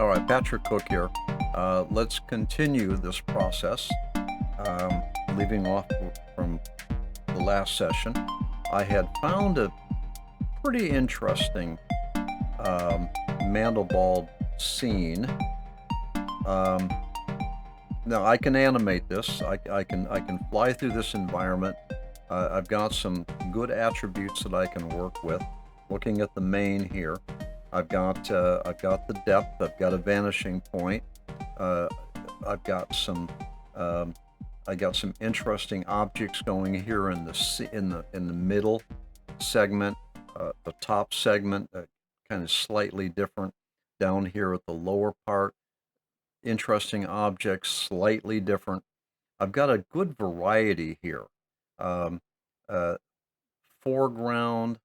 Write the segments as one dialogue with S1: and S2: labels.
S1: All right, Patrick Cook here. Let's continue this process. Leaving off from the last session, I had found a pretty interesting Mandelbulb scene. Now I can animate this. I can fly through this environment. I've got some good attributes that I can work with. Looking at the main here, I've got the depth. I've got a vanishing point. I've got some interesting objects going here in the middle segment, the top segment, kind of slightly different. Down here at the lower part, interesting objects, slightly different. I've got a good variety here. Foreground,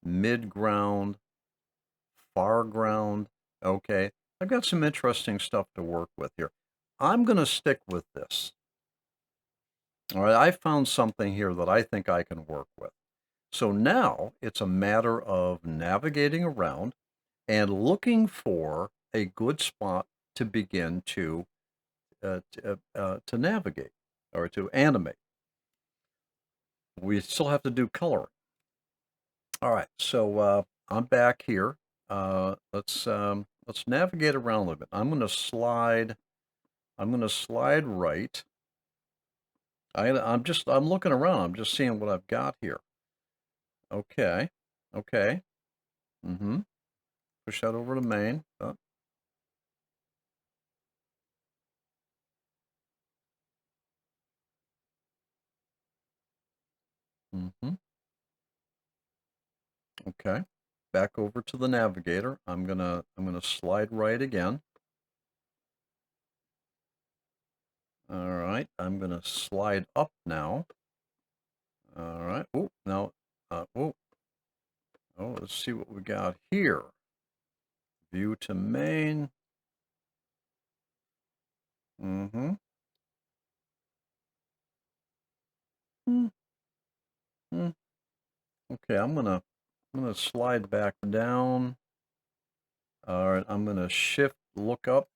S1: midground, foreground. Okay, I've got some interesting stuff to work with here. I'm going to stick with this. All right, I found something here that I think I can work with. So now it's a matter of navigating around and looking for a good spot to begin to navigate or to animate. We still have to do coloring. All right, so I'm back here. Let's navigate around a little bit. I'm going to slide right. I'm looking around. I'm just seeing what I've got here. Okay. Push that over to main. Okay. Back over to the navigator. I'm gonna slide right again. All right. I'm gonna slide up now. All right. Oh, now. Oh, let's see what we got here. View to main. Okay, I'm gonna slide back down. All right, I'm gonna shift, look up,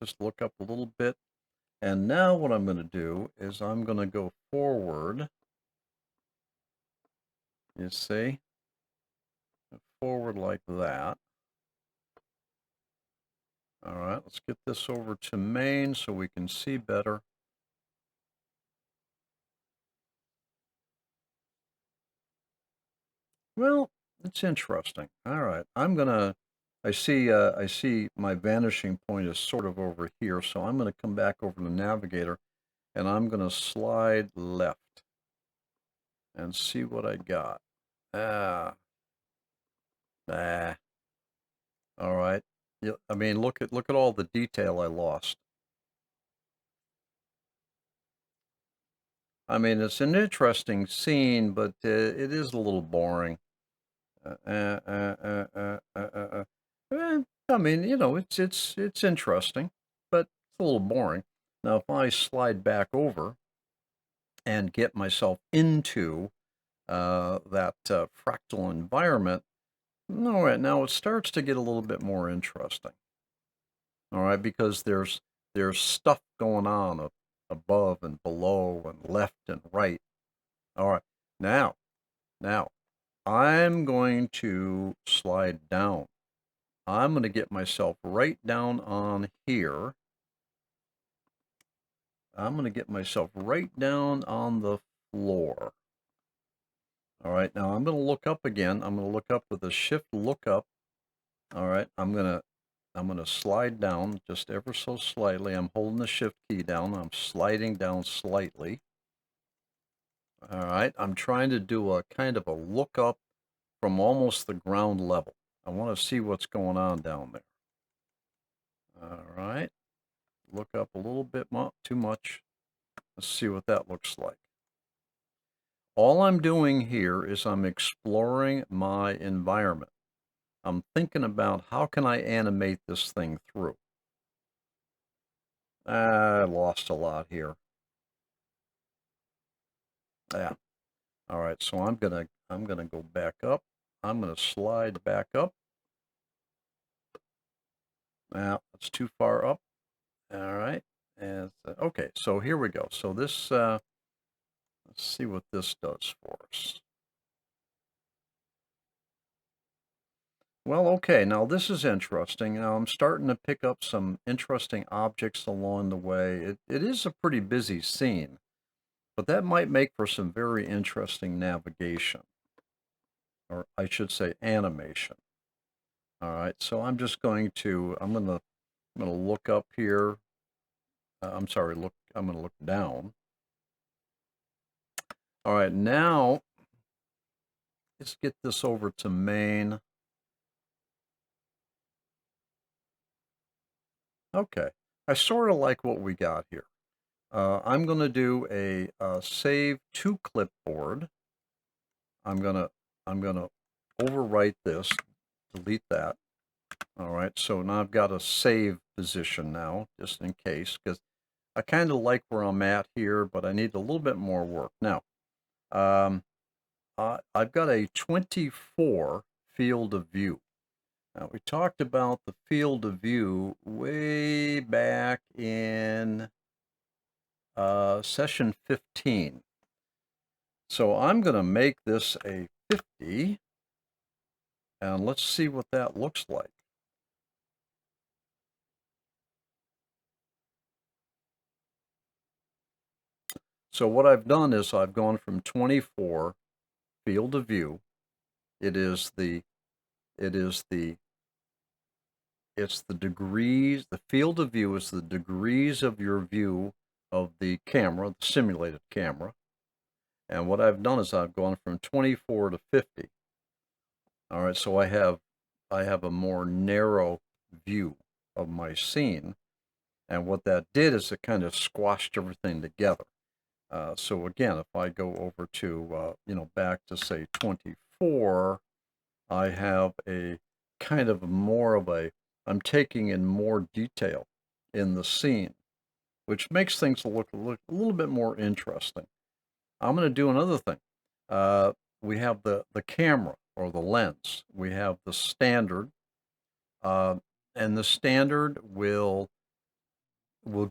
S1: just look up a little bit. And now what I'm gonna do is I'm gonna go forward. You see? Forward like that. All right, let's get this over to main so we can see better. Well, it's interesting. All right, I see my vanishing point is sort of over here, so I'm gonna come back over to navigator and I'm gonna slide left and see what I got. All right. Yeah, I mean, look at all the detail I lost. I mean, it's an interesting scene, but it is a little boring. I mean, you know, it's interesting, but it's a little boring. Now, if I slide back over and get myself into that fractal environment, all right, now it starts to get a little bit more interesting. All right, because there's stuff going on above and below and left and right. All right, now I'm going to slide down. I'm going to get myself right down on here. I'm going to get myself right down on the floor. All right, now I'm going to look up again. I'm going to look up with a shift look up. All right, I'm going to slide down just ever so slightly. I'm holding the shift key down. I'm sliding down slightly. All right, I'm trying to do a kind of a look up from almost the ground level. I want to see what's going on down there. All right, look up a little bit too much. Let's see what that looks like. All I'm doing here is I'm exploring my environment. I'm thinking about how can I animate this thing through. I lost a lot here. Yeah. All right, so I'm gonna go back up. I'm gonna slide back up. Now it's too far up. All right. And okay, so here we go. So this, let's see what this does for us. Well, okay, now this is interesting. Now I'm starting to pick up some interesting objects along the way. It is a pretty busy scene, but that might make for some very interesting navigation, or I should say animation. All right, so I'm just going to, I'm gonna look up here. I'm sorry, I'm gonna look down. All right, now let's get this over to main. Okay, I sort of like what we got here. I'm going to do a save to clipboard. I'm gonna overwrite this, delete that. All right, so now I've got a save position now, just in case, because I kind of like where I'm at here, but I need a little bit more work. Now, I've got a 24 field of view. Now, we talked about the field of view way back in session 15. So I'm going to make this a 50, and let's see what that looks like. So what I've done is I've gone from 24 field of view. It's the degrees, the field of view is the degrees of your view of the camera, the simulated camera. And what I've done is I've gone from 24 to 50. All right, so I have a more narrow view of my scene. And what that did is it kind of squashed everything together. So again, if I go over to, back to say 24, I have a kind of more of I'm taking in more detail in the scene, which makes things look a little bit more interesting. I'm going to do another thing. We have the camera or the lens. We have the standard, and the standard will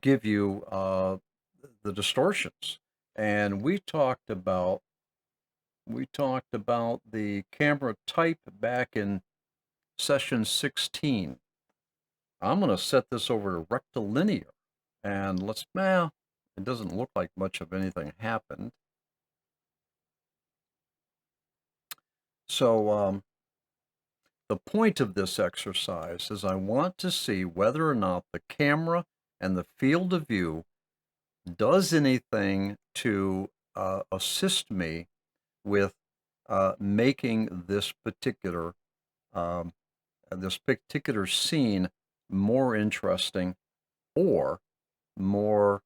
S1: give you the distortions. And we talked about the camera type back in session 16. I'm going to set this over to rectilinear, and it doesn't look like much of anything happened. So the point of this exercise is I want to see whether or not the camera and the field of view does anything to assist me with making this particular scene more interesting, or more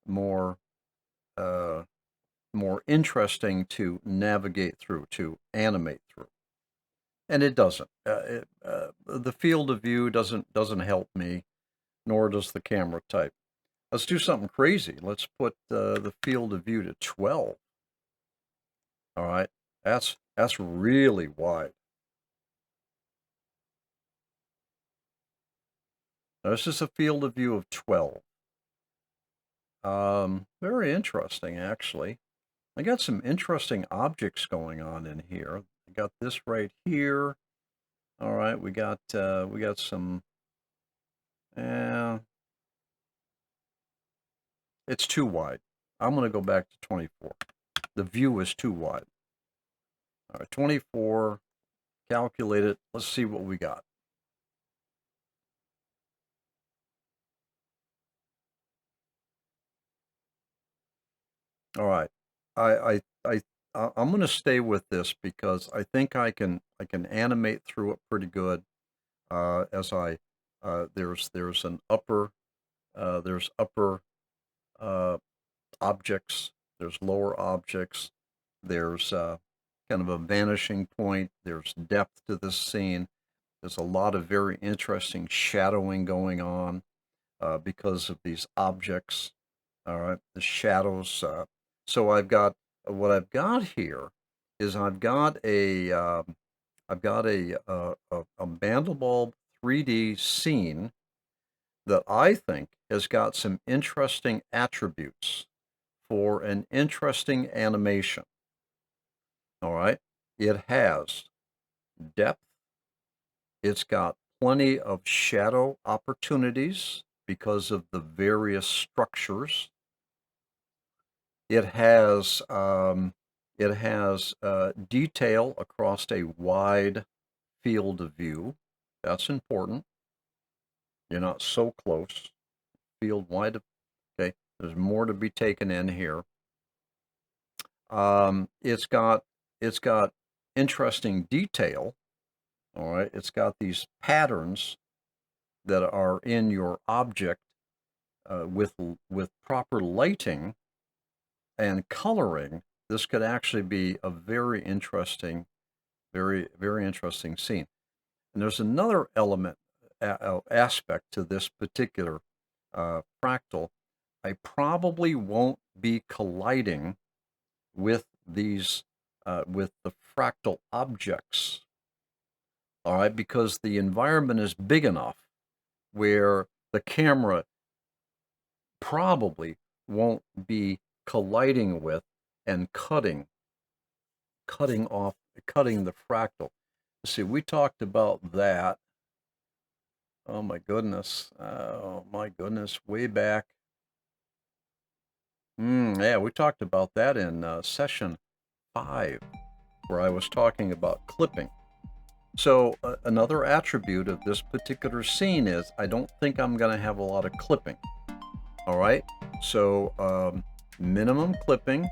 S1: more more interesting to navigate through, to animate through. And it doesn't. The field of view doesn't help me, nor does the camera type. Let's do something crazy. Let's put the field of view to 12. All right, that's really wide. Now, this is a field of view of 12. Very interesting, actually. I got some interesting objects going on in here. I got this right here. All right, we got some. It's too wide. I'm going to go back to 24. The view is too wide. All right, 24. Calculate it. Let's see what we got. All right, I'm going to stay with this because I think I can animate through it pretty good. As there's an upper objects, there's lower objects, there's kind of a vanishing point, there's depth to this scene. There's a lot of very interesting shadowing going on because of these objects. All right, the shadows. So what I've got here is I've got a Mandelbulb 3D scene that I think has got some interesting attributes for an interesting animation. All right, it has depth, it's got plenty of shadow opportunities because of the various structures. It has detail across a wide field of view. That's important. You're not so close. Field wide. Okay, there's more to be taken in here. It's got interesting detail. All right, it's got these patterns that are in your object with proper lighting and coloring. This could actually be a very interesting, very interesting scene. And there's another element aspect to this particular fractal. I probably won't be colliding with these with the fractal objects, all right, because the environment is big enough where the camera probably won't be colliding with and cutting the fractal. Let's see, we talked about that. Oh my goodness, way back. Yeah, we talked about that in session 5, where I was talking about clipping. So another attribute of this particular scene is I don't think I'm going to have a lot of clipping. All right, so minimum clipping,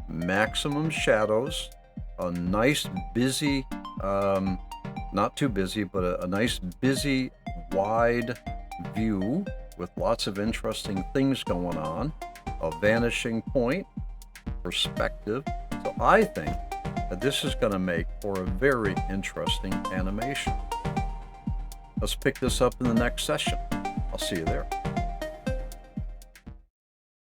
S1: maximum shadows, a nice busy, not too busy, but a nice busy wide view with lots of interesting things going on, a vanishing point, perspective. So I think that this is going to make for a very interesting animation. Let's pick this up in the next session. I'll see you there.